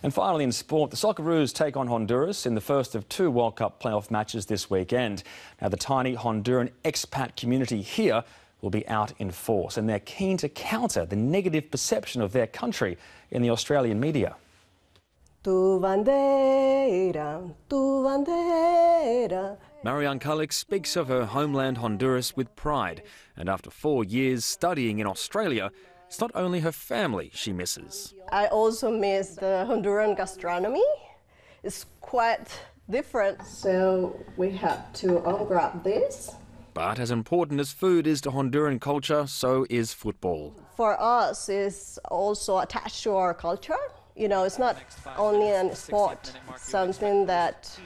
And finally in sport, the Socceroos take on Honduras in the first of two World Cup playoff matches this weekend. Now the tiny Honduran expat community here will be out in force, and they're keen to counter the negative perception of their country in the Australian media. Tu bandera, tu bandera. Marianne Cullick speaks of her homeland Honduras with pride, and after 4 years studying in Australia, it's not only her family she misses. I also miss the Honduran gastronomy. It's quite different, so we have to unwrap this. But as important as food is to Honduran culture, so is football. For us, it's also attached to our culture. You know, it's not only a sport, something that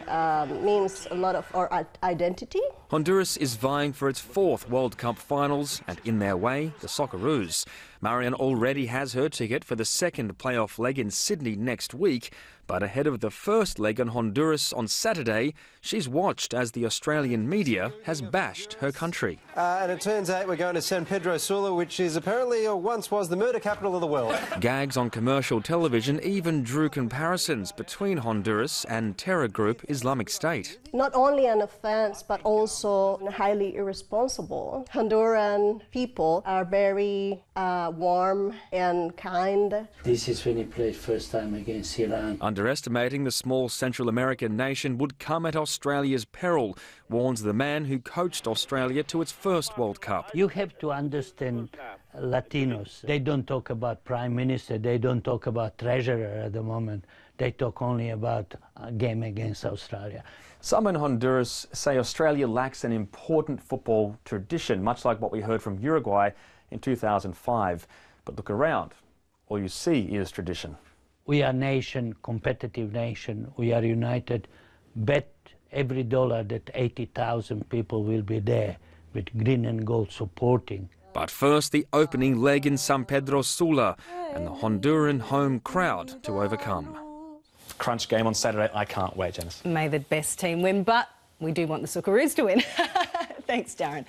means a lot of our identity. Honduras is vying for its 4th World Cup finals, and in their way, the Socceroos. Marianne already has her ticket for the 2nd playoff leg in Sydney next week, but ahead of the first leg on Honduras on Saturday, she's watched as the Australian media has bashed her country. And it turns out we're going to San Pedro Sula, which is apparently or once was the murder capital of the world. Gags on commercial television even drew comparisons between Honduras and terror group Islamic State. Not only an offence, but also highly irresponsible. Honduran people are very warm and kind. This is when he played first time against Iran. Underestimating the small Central American nation would come at Australia's peril, warns the man who coached Australia to its first World Cup. You have to understand Latinos. They don't talk about Prime Minister, they don't talk about Treasurer at the moment. They talk only about a game against Australia. Some in Honduras say Australia lacks an important football tradition, much like what we heard from Uruguay in 2005. But look around, all you see is tradition. We are a nation, competitive nation. We are united. Bet every dollar that 80,000 people will be there with green and gold supporting. But first, the opening leg in San Pedro Sula and the Honduran home crowd to overcome. Crunch game on Saturday. I can't wait, Janice. May the best team win, but we do want the Socceroos to win. Thanks, Darren.